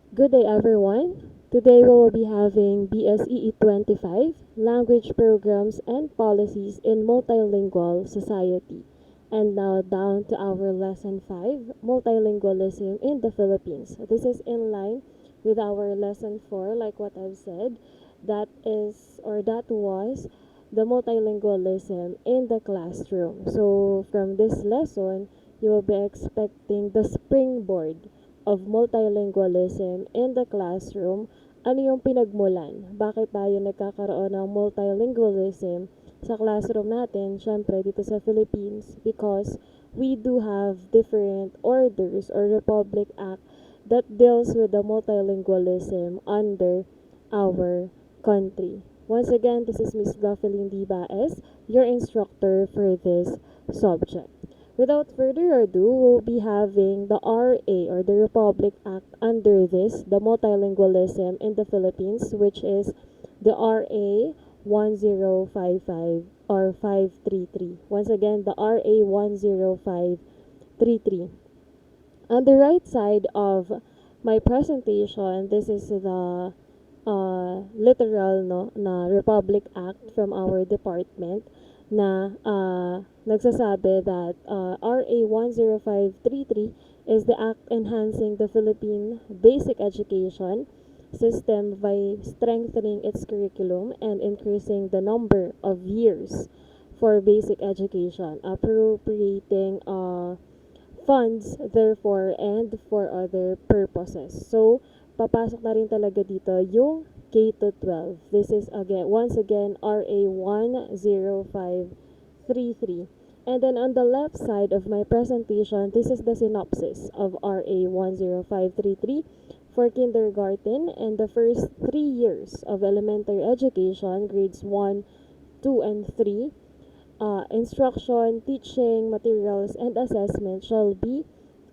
Good day, everyone. Today we will be having BSEE 25 Language Programs and Policies in Multilingual Society. And now down to our Lesson 5 Multilingualism in the Philippines. This is in line with our Lesson 4, like what I've said. That was the multilingualism in the classroom. So, from this lesson, you will be expecting the springboard of multilingualism in the classroom. Ano yung pinagmulan? Bakit tayo nagkakaroon ng multilingualism sa classroom natin? Syempre, dito sa Philippines, because we do have different orders or Republic Act that deals with the multilingualism under our country. Once again, this is Miss Goffelin D. Baes, your instructor for this subject. Without further ado, we'll be having the RA or the Republic Act under this, the multilingualism in the Philippines, which is the RA 1055 or 533. Once again, the RA 10533. On the right side of my presentation, this is the literal na Republic Act from our department na nagsasabi that RA 10533 is the act enhancing the Philippine basic education system by strengthening its curriculum and increasing the number of years for basic education, appropriating funds therefore and for other purposes. So, papasok na rin talaga dito yung K to 12. This is once again RA 10533. And then on the left side of my presentation, this is the synopsis of RA 10533 for kindergarten and the first 3 years of elementary education, grades 1, 2, and 3. Instruction, teaching, materials, and assessment shall be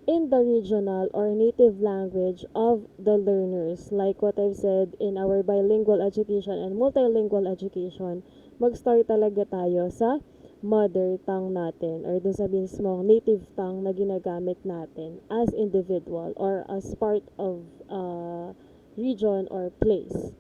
in the regional or native language of the learners. Like what I've said in our bilingual education and multilingual education, mag-start talaga tayo sa mother tongue natin or dun sa mismong native tongue na ginagamit natin as individual or as part of region or place.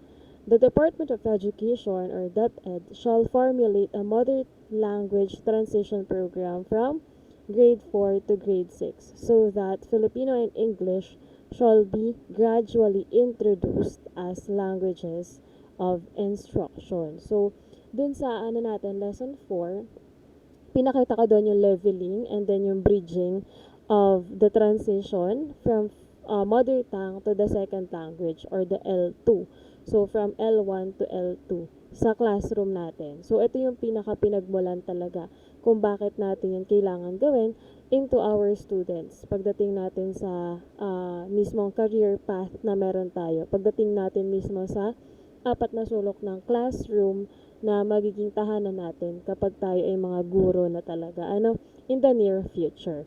The Department of Education or DepEd shall formulate a mother language transition program from grade 4 to grade 6 so that Filipino and English shall be gradually introduced as languages of instruction. So, dun sa natin, lesson 4, pinakita ko doon yung leveling and then yung bridging of the transition from mother tongue to the second language or the L2. So, from L1 to L2 sa classroom natin. So, ito yung pinaka-pinagmulan talaga kung bakit natin yung kailangan gawin into our students. Pagdating natin sa mismong career path na meron tayo. Pagdating natin mismo sa apat na sulok ng classroom na magiging tahanan natin kapag tayo ay mga guro na talaga. In the near future.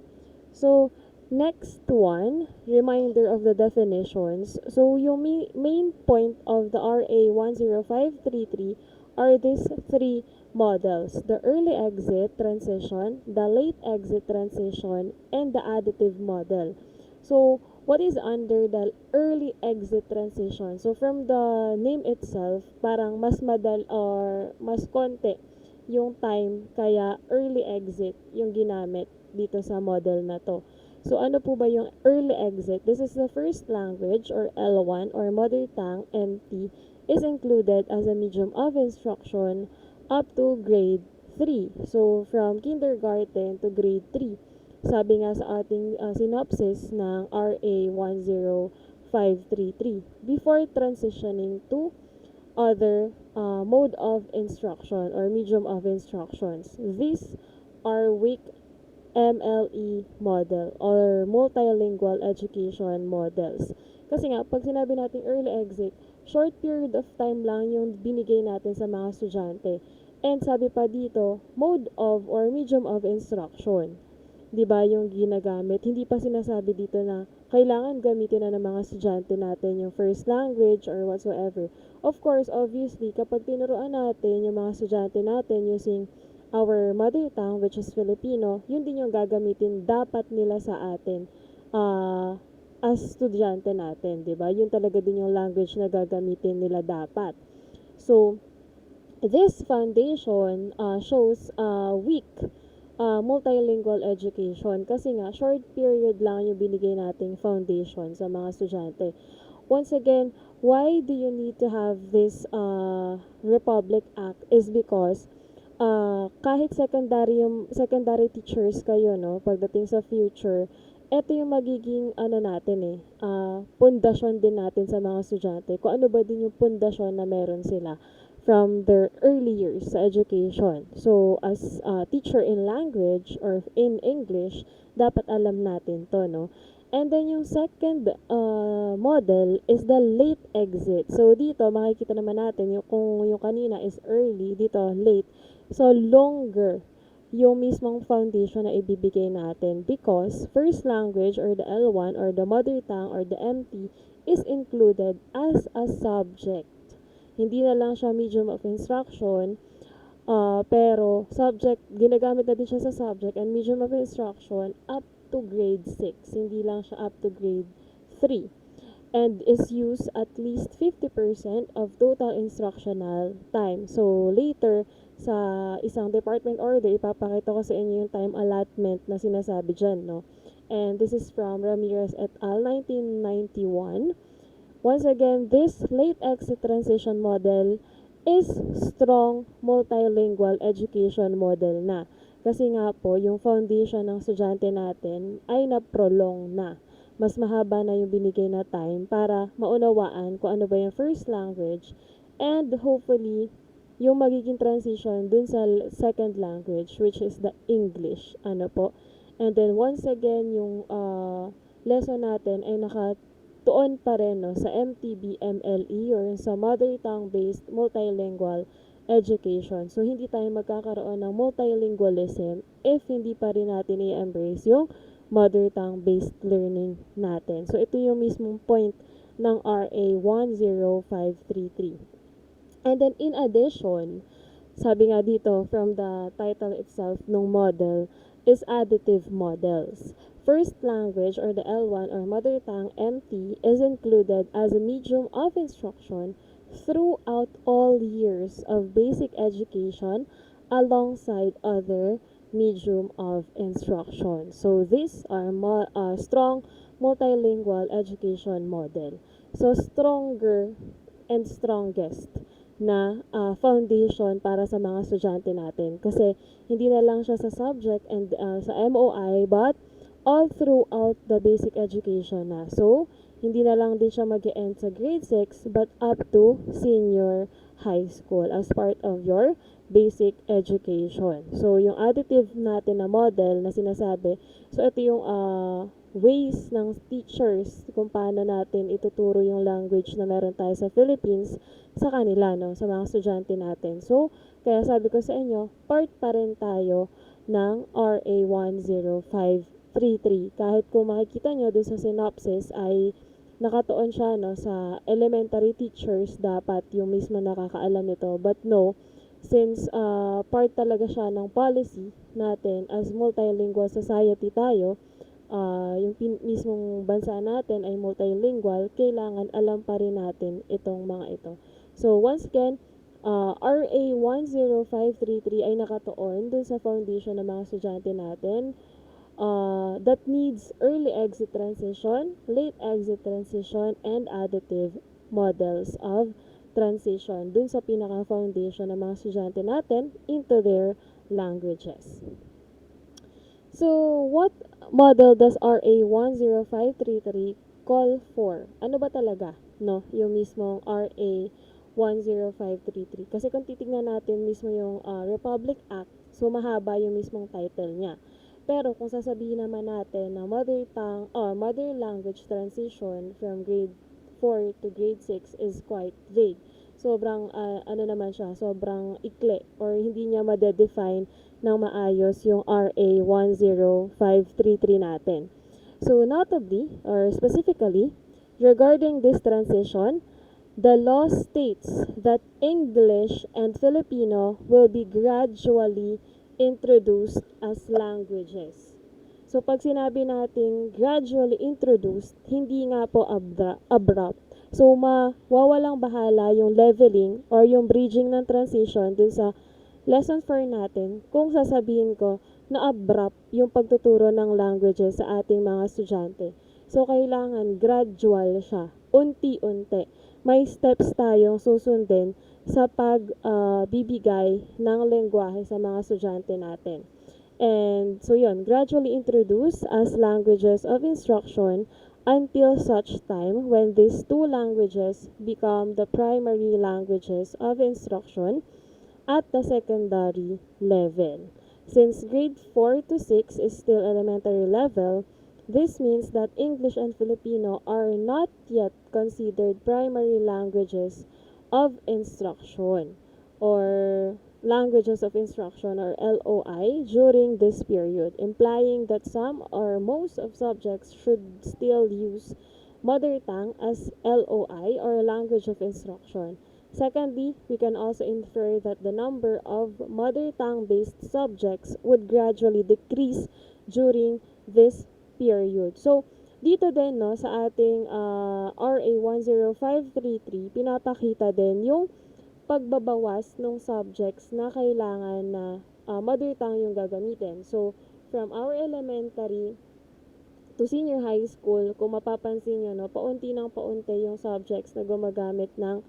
So, next one, reminder of the definitions. So, yung main point of the RA 10533 are these three models. The early exit transition, the late exit transition, and the additive model. So, what is under the early exit transition? So, from the name itself, parang mas or mas konti yung time, kaya early exit yung ginamit dito sa model na to. So, ano po ba yung early exit? This is the first language or L1 or mother tongue MT is included as a medium of instruction up to grade 3. So, from kindergarten to grade 3. Sabi nga sa ating synopsis ng RA 10533 before transitioning to other mode of instruction or medium of instructions. These are weak MLE model or multilingual education models. Kasi nga, pag sinabi natin early exit, short period of time lang yung binigay natin sa mga estudyante. And sabi pa dito, mode of or medium of instruction. 'Di ba yung ginagamit? Hindi pa sinasabi dito na kailangan gamitin na ng mga estudyante natin yung first language or whatsoever. Of course, obviously, kapag tinuruan natin yung mga estudyante natin using our mother tongue, which is Filipino, yun din yung gagamitin dapat nila sa atin as estudyante natin, di ba? Yun talaga din yung language na gagamitin nila dapat. So, this foundation shows weak multilingual education kasi nga short period lang yung binigay nating foundation sa mga estudyante. Once again, why do you need to have this Republic Act is because kahit secondary teachers kayo, no, pagdating sa future, ito yung magiging natin pundasyon din natin sa mga estudyante. Kung ano ba din yung pundasyon na meron sila from their early years sa education. So, as a teacher in language or in English, dapat alam natin to, no? And then yung second model is the late exit. So, dito makikita naman natin kung yung kanina is early, dito late. So, longer yung mismong foundation na ibibigay natin because first language or the L1 or the mother tongue or the MT is included as a subject. Hindi na lang siya medium of instruction, pero subject, ginagamit na din siya sa subject and medium of instruction up to grade 6. Hindi lang siya up to grade 3. And is used at least 50% of total instructional time. So, later, sa isang department order, ipapakita ko sa inyo yung time allotment na sinasabi dyan, no? And this is from Ramirez et al. 1991. Once again, this late exit transition model is strong multilingual education model na. Kasi nga po, yung foundation ng estudyante natin ay na-prolong na. Mas mahaba na yung binigay na time para maunawaan kung ano ba yung first language and hopefully yung magiging transition dun sa second language which is the English. Ano po? And then once again, yung lesson natin ay nakatuon pa rin, no, sa MTB-MLE or sa mother tongue based multilingual education. So, hindi tayo magkakaroon ng multilingualism if hindi pa rin natin i-embrace yung mother tongue based learning natin. So, ito yung mismong point ng RA 10533. And then, in addition, sabi nga dito from the title itself ng model is additive models. First language or the L1 or mother tongue MT is included as a medium of instruction throughout all years of basic education alongside other medium of instruction. So these are strong multilingual education model. So stronger and strongest na foundation para sa mga estudyante natin. Kasi hindi na lang siya sa subject and sa MOI but all throughout the basic education na. So, hindi na lang din siya mag-end sa grade 6 but up to senior high school as part of your basic education. So, yung additive natin na model na sinasabi, so ito yung ways ng teachers kung paano natin ituturo yung language na meron tayo sa Philippines sa kanila, no, sa mga estudyante natin. So, kaya sabi ko sa inyo, part pa rin tayo ng RA 10533. Kahit kung makikita nyo dun sa synopsis ay nakatuon siya, no, sa elementary teachers dapat yung mismo nakakaalam nito. But no, since part talaga siya ng policy natin as multilingual society tayo, yung mismong bansa natin ay multilingual, kailangan alam pa rin natin itong mga ito. So, once again, RA 10533 ay nakatuon dun sa foundation ng mga estudyante natin that needs early exit transition, late exit transition, and additive models of transition dun sa pinaka-foundation ng mga estudyante natin into their languages. So, what model does RA 10533 call for? Ano ba talaga, no, yung mismong RA 10533? Kasi kung titignan natin mismo yung Republic Act, so mahaba yung mismong title niya. Pero kung sasabihin naman natin na mother tongue or mother language transition from grade 4 to grade 6 is quite vague. Sobrang sobrang ikli or hindi niya ma-define ng maayos yung RA 10533 natin. So notably or specifically regarding this transition, the law states that English and Filipino will be gradually introduced as languages. So, pag sinabi nating gradually introduced, hindi nga po abrupt. So, mawawalang bahala yung leveling or yung bridging ng transition dun sa lesson 4 natin kung sasabihin ko na abrupt yung pagtuturo ng languages sa ating mga estudyante. So, kailangan gradual siya, unti-unti. May steps tayong susundin sa pagbibigay ng lengguwahe sa mga estudyante natin. And so yun, gradually introduced as languages of instruction until such time when these two languages become the primary languages of instruction at the secondary level. Since grade 4 to 6 is still elementary level, this means that English and Filipino are not yet considered primary languages of instruction or languages of instruction or LOI during this period, implying that some or most of subjects should still use mother tongue as LOI or language of instruction. Secondly, we can also infer that the number of mother tongue based subjects would gradually decrease during this period. So, dito din no sa ating RA 10533 pinapakita din yung pagbabawas ng subjects na kailangan na mother tongue yung gagamitin. So, from our elementary to senior high school, kung mapapansin nyo, no, paunti ng paunti yung subjects na gumagamit ng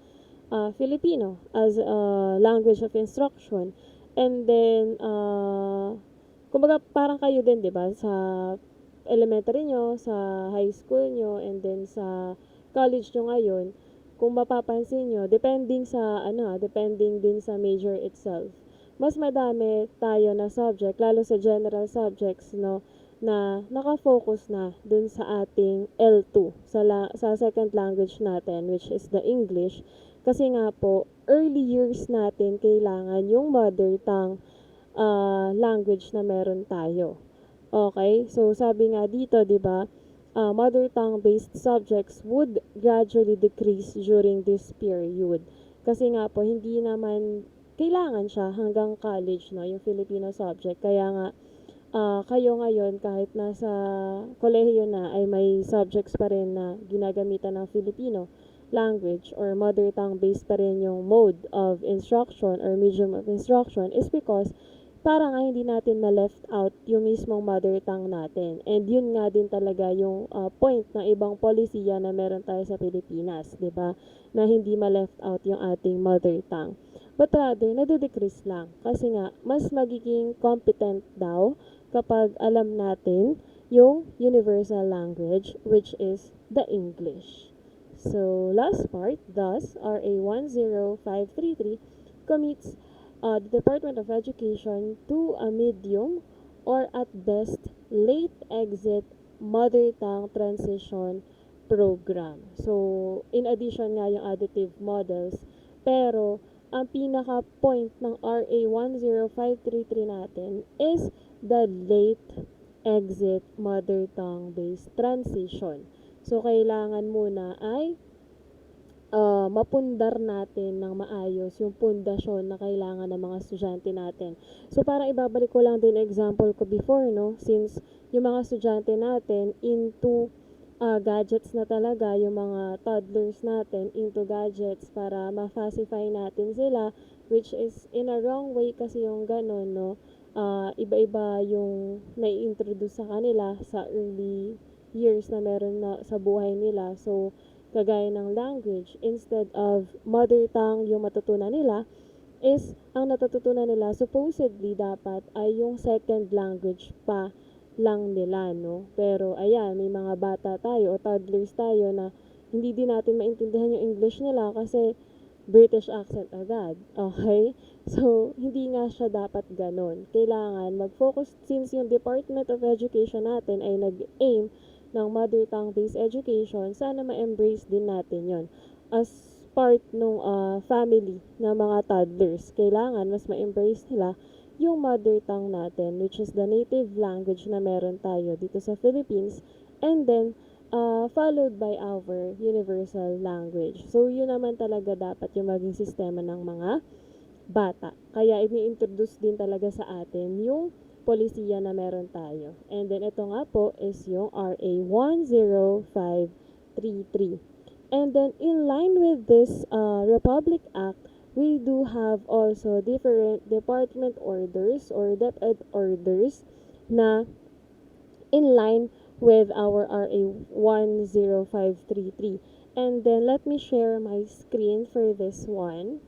Filipino as a language of instruction. And then, kumbaga parang kayo din, di ba, sa elementary nyo, sa high school nyo, and then sa college nyo ngayon, kung mapapansin nyo, depending din sa major itself. Mas madami tayo na subject, lalo sa general subjects, no, na nakafocus na dun sa ating L2, sa second language natin, which is the English. Kasi nga po, early years natin kailangan yung mother tongue language na meron tayo. Okay? So, sabi nga dito, di ba, mother tongue-based subjects would gradually decrease during this period. Kasi nga po, hindi naman kailangan siya hanggang college, no, yung Filipino subject. Kaya nga, kayo ngayon, kahit nasa kolehiyo na, ay may subjects pa rin na ginagamitan ng Filipino language or mother tongue based pa rin yung mode of instruction or medium of instruction is because parang hindi natin ma-left out yung mismong mother tongue natin. And yun nga din talaga yung point ng ibang polisiya na meron tayo sa Pilipinas, di ba? Na hindi ma-left out yung ating mother tongue. But rather, nade-decrease lang. Kasi nga, mas magiging competent daw kapag alam natin yung universal language, which is the English. So, last part, thus, RA 10533 commits the Department of Education to a medium or at best late exit mother tongue transition program. So, in addition nga yung additive models, pero ang pinaka-point ng RA 10533 natin is the late exit mother tongue based transition. So, kailangan muna ay mapundar natin ng maayos yung pundasyon na kailangan ng mga estudyante natin. So, parang ibabalik ko lang din example ko before, no? Since yung mga estudyante natin into gadgets na talaga, yung mga toddlers natin into gadgets para ma-facify natin sila, which is in a wrong way kasi yung ganun, no? Iba-iba yung nai-introduce sa kanila sa early years na meron na sa buhay nila. So, kagaya ng language, instead of mother tongue yung matutunan nila, is ang natututunan nila supposedly dapat ay yung second language pa lang nila, no? Pero ayan, may mga bata tayo o toddlers tayo na hindi din natin maintindihan yung English nila kasi British accent agad. Okay? So, hindi nga siya dapat ganon. Kailangan mag-focus, since yung Department of Education natin ay nag-aim ng mother tongue-based education, sana ma-embrace din natin yon as part ng family ng mga toddlers. Kailangan mas ma-embrace nila yung mother tongue natin, which is the native language na meron tayo dito sa Philippines, and then followed by our universal language. So, yun naman talaga dapat yung maging sistema ng mga bata. Kaya ini-introduce din talaga sa atin yung polisiya na meron tayo. And then ito nga po is yung RA 10533. And then in line with this Republic Act, we do have also different department orders or DepEd orders na in line with our RA 10533. And then let me share my screen for this one.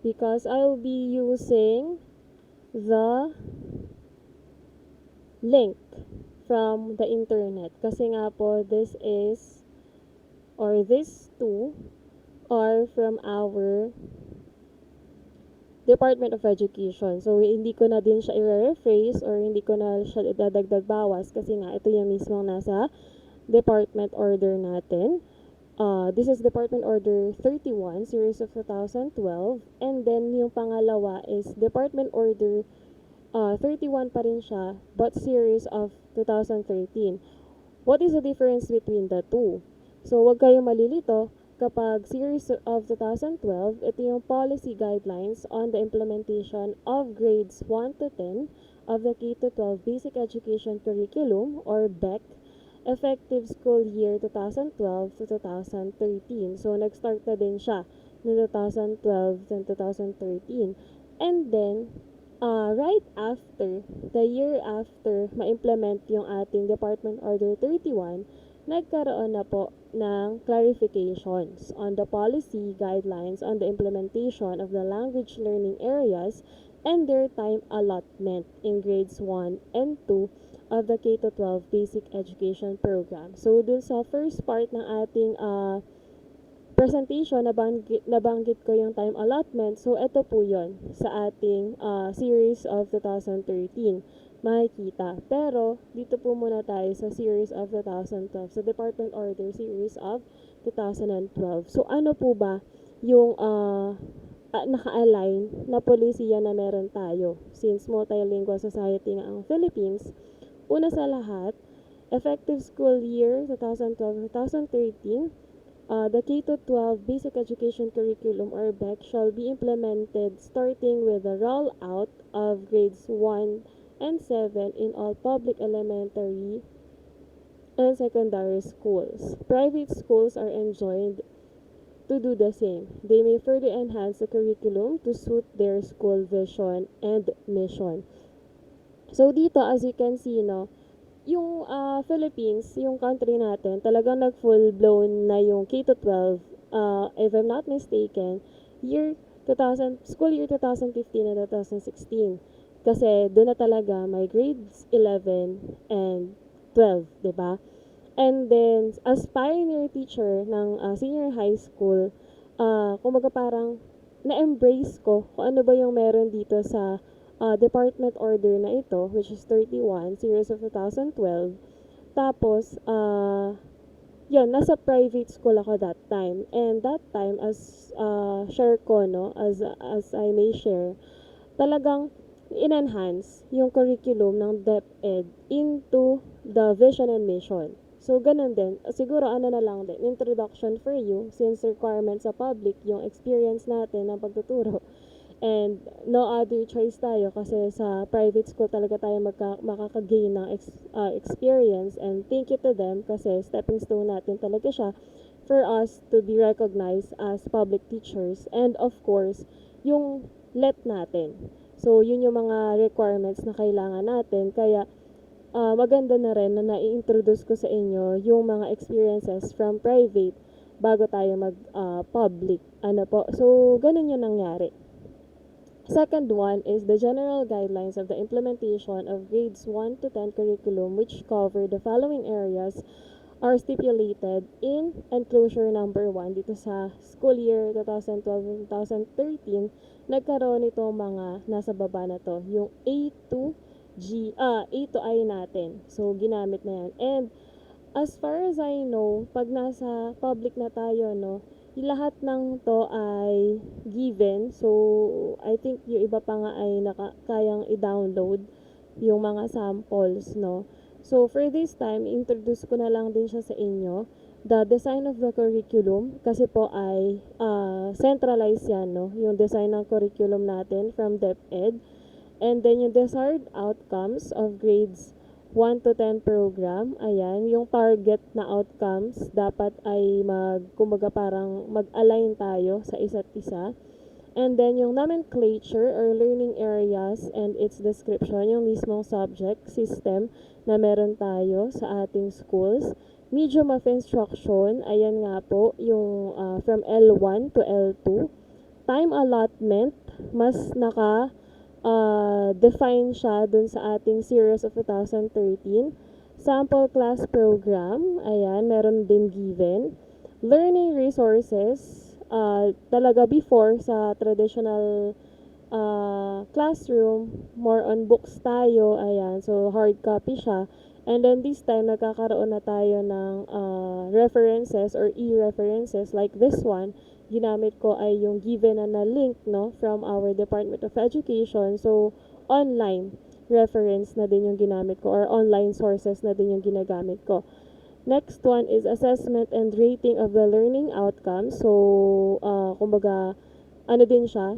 Because I'll be using the link from the internet. Kasi nga po, this is, or these two are from our Department of Education. So, hindi ko na din siya i-rephrase or hindi ko na siya idadagdag bawas kasi nga ito yung mismong nasa department order natin. This is Department Order 31, Series of 2012. And then, yung pangalawa is Department Order 31 pa rin siya, but Series of 2013. What is the difference between the two? So, wag kayong malilito. Kapag Series of 2012, ito yung policy guidelines on the implementation of grades 1 to 10 of the K-12 Basic Education Curriculum or BEC effective school year 2012 to 2013. So, nag-start na din siya no 2012 and 2013. And then, right after, the year after ma-implement yung ating Department Order 31, nagkaroon na po ng clarifications on the policy guidelines on the implementation of the language learning areas and their time allotment in grades 1 and 2 of the K-12 Basic Education Program. So, dun sa first part ng ating presentation, nabanggit ko yung time allotment. So, ito po yon sa ating series of 2013. Makikita. Pero, dito po muna tayo sa series of 2012. Sa Department Order series of 2012. So, ano po ba yung naka-align na polisiya na meron tayo? Since multilingual society nga ang Philippines, una sa lahat, effective school year 2012-2013, the K-12 Basic Education Curriculum or BEC shall be implemented starting with the rollout of grades 1 and 7 in all public elementary and secondary schools. Private schools are enjoined to do the same. They may further enhance the curriculum to suit their school vision and mission. So dito, as you can see, no, yung Philippines, yung country natin, talagang nag-full-blown na yung K-12, if I'm not mistaken, school year 2015 and 2016. Kasi doon na talaga may grades 11 and 12, di ba? And then, as pioneer teacher ng senior high school, kumbaga parang na-embrace ko kung ano ba yung meron dito sa department order na ito, which is 31, series of 2012. Tapos, yun, nasa private school ako that time. And that time, as share ko, no, as I may share, talagang in-enhance yung curriculum ng DepEd into the vision and mission. So, ganun din. Siguro, ano na lang din, introduction for you, since requirements sa public, yung experience natin ng pagtuturo. And no other choice tayo kasi sa private school talaga tayo makakagain ng experience, and thank you to them kasi stepping stone natin talaga siya for us to be recognized as public teachers. And of course, yung let natin. So, yun yung mga requirements na kailangan natin. Kaya, maganda na rin na nai-introduce ko sa inyo yung mga experiences from private bago tayo mag-public. Ano po? So, ganun yung nangyari. Second one is the general guidelines of the implementation of grades 1 to 10 curriculum, which cover the following areas are stipulated in enclosure number 1 dito sa school year 2012-2013. Nagkaroon ito mga nasa baba na to, yung A to I natin. So, ginamit na yan. And as far as I know, pag nasa public na tayo, no, lahat ng to ay given. So, I think yung iba pa nga ay kayang i-download yung mga samples, no. So, for this time, introduce ko na lang din siya sa inyo. The design of the curriculum, kasi po ay centralized yan, no? Yung design ng curriculum natin from DepEd. And then yung desired outcomes of grades 1 to 10 program, ayan, yung target na outcomes dapat ay kumbaga parang mag-align tayo sa isa't isa. And then yung nomenclature or learning areas and its description, yung mismong subject system na meron tayo sa ating schools. Medium of instruction, ayan nga po, yung from L1 to L2. Time allotment, mas define siya dun sa ating series of 2013. Sample class program, ayan, meron din given. Learning resources, talaga before sa traditional classroom, more on books tayo, ayan, so hard copy siya. And then this time, nagkakaroon na tayo ng references or e-references like this one. Ginamit ko ay yung given na link, no, from our Department of Education. So, online reference na din yung ginamit ko or online sources na din yung ginagamit ko. Next one is assessment and rating of the learning outcomes. So, kumbaga, ano din siya,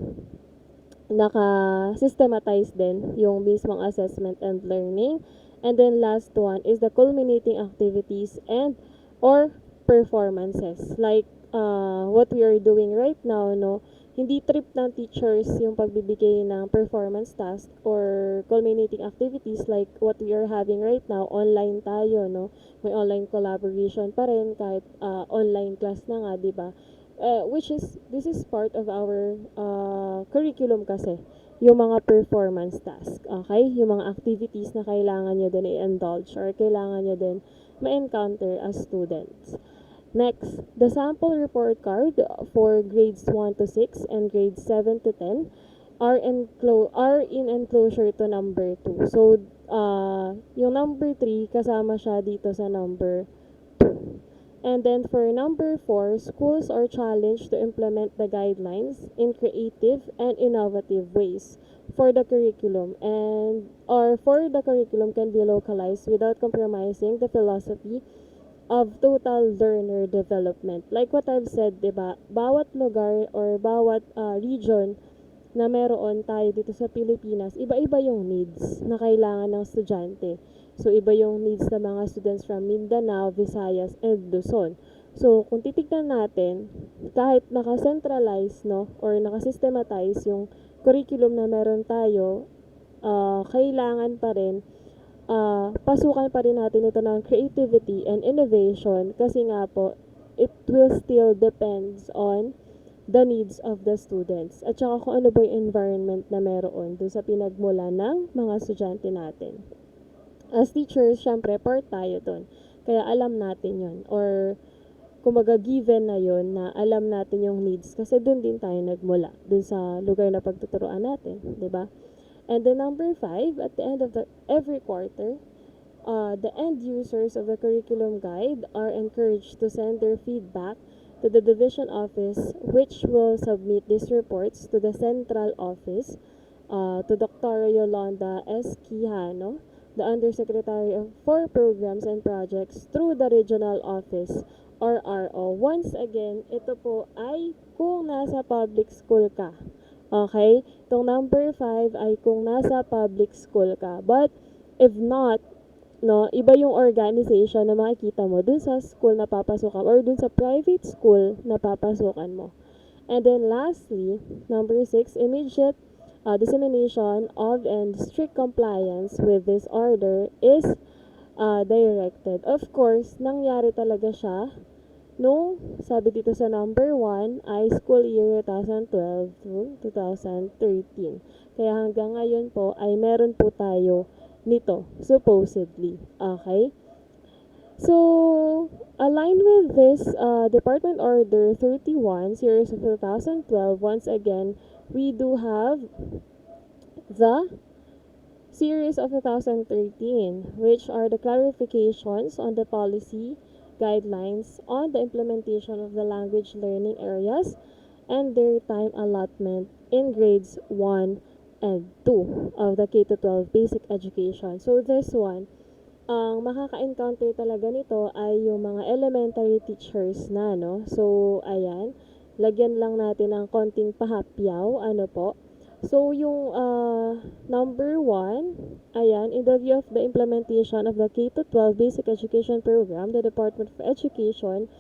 naka-systematize din yung mismong assessment and learning. And then last one is the culminating activities and or performances. Like what we are doing right now, no? Hindi trip ng teachers yung pagbibigay ng performance task or culminating activities like what we are having right now. Online tayo, no? May online collaboration pa rin kahit online class na nga, di ba? This is part of our curriculum kasi yung mga performance task, okay? Yung mga activities na kailangan nyo din i-indulge or kailangan nyo din ma-encounter as students. Next, the sample report card for grades 1 to 6 and grades 7 to 10 are in enclosure to number 2. So, yung number 3, kasama siya dito sa number 2. And then for number 4, schools are challenged to implement the guidelines in creative and innovative ways for the curriculum for the curriculum can be localized without compromising the philosophy of total learner development. Like what I've said, diba? Bawat lugar or bawat region na meron tayo dito sa Pilipinas, iba-iba yung needs na kailangan ng estudyante. So, iba yung needs ng mga students from Mindanao, Visayas, and Luzon. So, kung titignan natin, kahit naka-centralize, no, or naka-systematize yung curriculum na meron tayo, kailangan pa rin, pasukan pa rin natin ito ng creativity and innovation kasi nga po, it will still depends on the needs of the students at saka kung ano ba yung environment na meron dun sa pinagmula ng mga estudyante natin. As teachers, syempre, part tayo dun. Kaya alam natin yon or kumbaga given na yon na alam natin yung needs kasi dun din tayo nagmula, dun sa lugar na pagtuturuan natin, di ba? And then number 5, at the end of every quarter, the end users of the curriculum guide are encouraged to send their feedback to the division office, which will submit these reports to the central office, to Dr. Yolanda S. Quijano, the Undersecretary for Programs and Projects, through the regional office or RO. Once again, ito po ay kung nasa public school ka. Okay? Itong number 5 ay kung nasa public school ka. But if not, no, iba yung organization na makikita mo dun sa school na papasukan or dun sa private school na papasukan mo. And then lastly, number 6, immediate dissemination of and strict compliance with this order is directed. Of course, nangyari talaga siya nung sabi dito sa number 1 ay school year 2012 to 2013. Kaya hanggang ngayon po ay meron po tayo nito, supposedly. Okay? So, aligned with this Department Order 31, Series of 2012, once again, we do have the Series of 2013, which are the clarifications on the policy guidelines on the implementation of the language learning areas and their time allotment in grades 1 and 2 of the K-12 basic education. So this one, ang makaka-encounter talaga nito ay yung mga elementary teachers na, no? So, ayan, lagyan lang natin ng konting pahapyaw, ano po. So, yung number one, ayan, in the view of the implementation of the K-12 Basic Education Program, the Department of Education,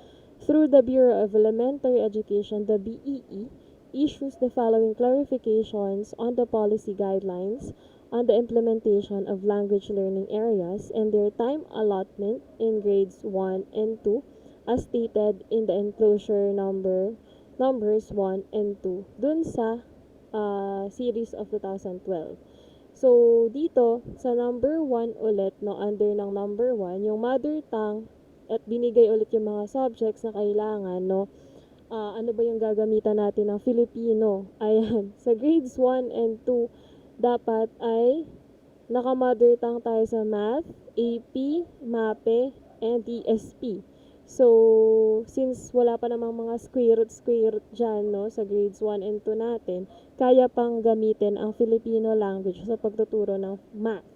through the Bureau of Elementary Education, the BEE, issues the following clarifications on the policy guidelines on the implementation of language learning areas and their time allotment in grades 1 and 2 as stated in the enclosure numbers 1 and 2 dun sa series of 2012. So, dito, sa number 1 ulit, no, under ng number 1, yung mother tongue at binigay ulit yung mga subjects na kailangan, no, ano ba yung gagamitan natin ng Filipino? Ayan, sa grades 1 and 2, dapat ay naka-mother tongue tayo sa math, AP, MAPE, and ESP. So, since wala pa namang mga square root dyan, no, sa grades 1 and 2 natin, kaya pang gamitin ang Filipino language sa pagtuturo ng math.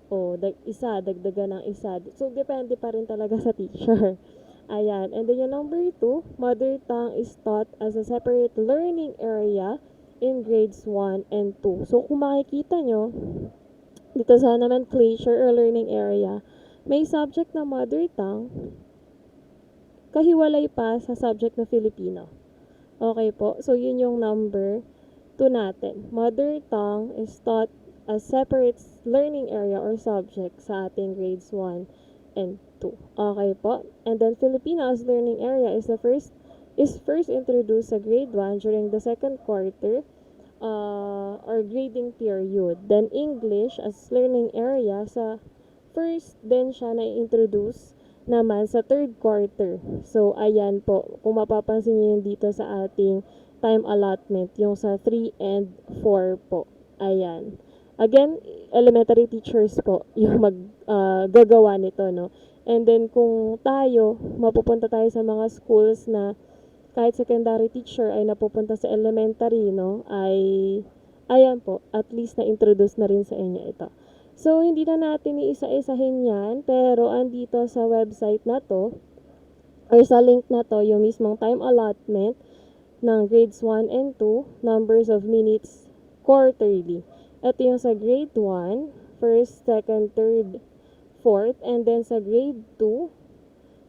O, dagdagan ng isa. So, depende pa rin talaga sa teacher. Ayan. And then yung number 2, mother tongue is taught as a separate learning area in grades 1 and 2. So, kung makikita nyo, dito sa nomenclature or learning area, may subject na mother tongue, kahiwalay pa sa subject na Filipino. Okay po? So, yun yung number 2 natin. Mother tongue is taught as separate learning area or subject sa ating grades 1 and 2. Okay po? And then Filipino as learning area is first introduced sa grade 1 during the second quarter or grading period. Then English as learning area sa first din siya na-introduce naman sa third quarter. So, ayan po. Kung mapapansin niyo yun dito sa ating time allotment, yung sa 3 and 4 po. Ayan. Again, elementary teachers po yung gagawa nito, no? And then, kung tayo, mapupunta tayo sa mga schools na kahit secondary teacher ay napupunta sa elementary, no? Ayan po, at least na-introduce na rin sa inyo ito. So, hindi na natin iisa-isahin yan, pero andito sa website na to, or sa link na to, yung mismong time allotment ng grades 1 and 2, numbers of minutes quarterly. Ito yung sa grade 1, first, second, third, fourth, and then sa grade 2,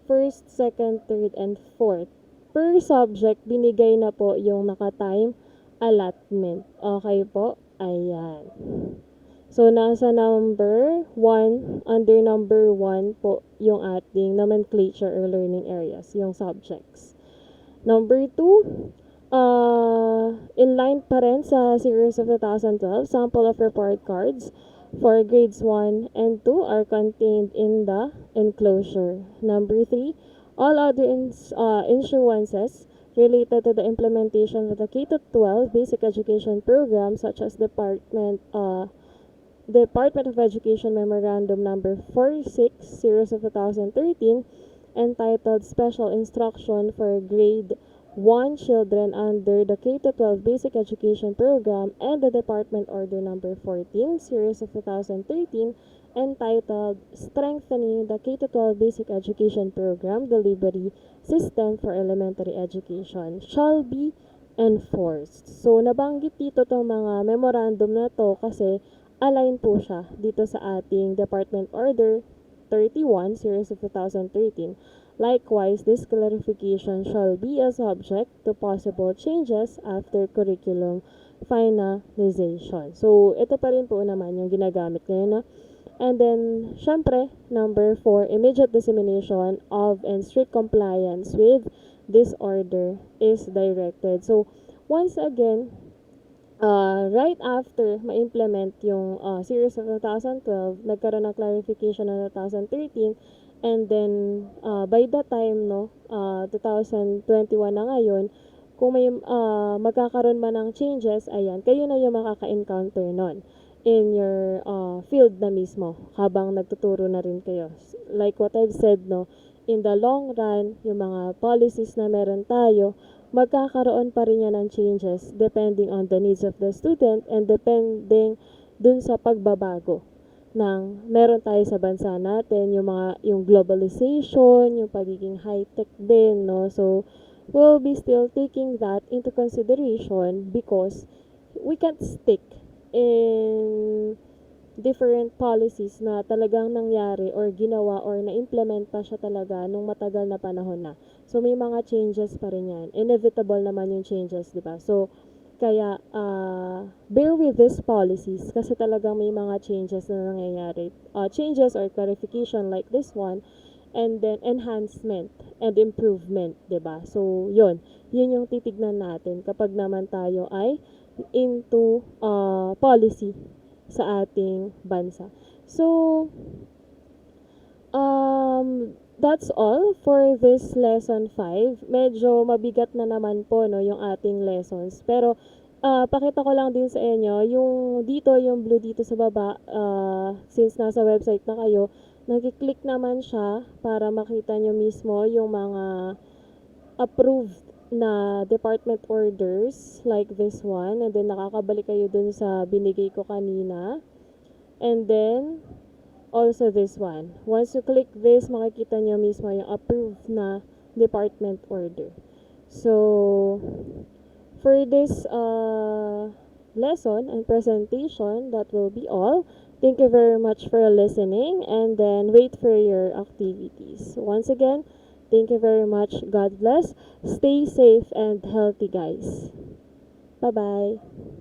first, second, third, and fourth. Per subject, binigay na po yung naka-time allotment. Okay po? Ayan. So, nasa number 1, under number 1 po yung ating nomenclature or learning areas, yung subjects. Number 2, in line pa rin sa series of 2012, sample of report cards for grades 1 and 2 are contained in the enclosure. Number 3, all other issuances related to the implementation of the K-12 basic education program such as Department of Education Memorandum Number 46, Series of 2013, entitled Special Instruction for Grade 1 Children under the K-12 Basic Education Program, and the Department Order Number 14, Series of 2013, entitled Strengthening the K-12 Basic Education Program Delivery System for Elementary Education, shall be enforced. So, nabanggit dito itong mga memorandum na to kasi align po siya dito sa ating Department Order 31, Series of 2013. Likewise, this clarification shall be a subject to possible changes after curriculum finalization. So, ito pa rin po naman yung ginagamit ngayon na. And then, syempre, number 4, immediate dissemination of and strict compliance with this order is directed. So, once again, right after ma-implement yung series of 2012, nagkaroon ng clarification ng 2013, and then by the time 2021 na ngayon, kung may magkakaroon man ng changes, ayan, kayo na yung makaka-encounter nun in your field na mismo habang nagtuturo na rin kayo. Like what I've said, in the long run, yung mga policies na meron tayo, magkakaroon pa rin yan ng changes depending on the needs of the student and depending dun sa pagbabago meron tayo sa bansa natin, yung globalization, yung pagiging high-tech din, no? So, we'll be still taking that into consideration because we can't stick in different policies na talagang nangyari or ginawa or na-implement pa siya talaga nung matagal na panahon na. So, may mga changes pa rin yan. Inevitable naman yung changes, di ba? So, kaya, bear with these policies kasi talagang may mga changes na nangyayari. Changes or clarification like this one, and then enhancement and improvement, 'di ba? So, 'yun. 'Yun yung titignan natin kapag naman tayo ay into policy sa ating bansa. So, that's all for this lesson 5. Medyo mabigat na naman po no yung ating lessons. Pero pakita ko lang din sa inyo yung dito yung blue dito sa baba since nasa website na kayo, nagki-click naman siya para makita nyo mismo yung mga approved na department orders like this one, and then nakakabalik kayo dun sa binigay ko kanina. And then also this one. Once you click this, makikita nyo mismo yung approved na department order. So, for this lesson and presentation, that will be all. Thank you very much for listening, and then wait for your activities. Once again, thank you very much. God bless. Stay safe and healthy, guys. Bye-bye.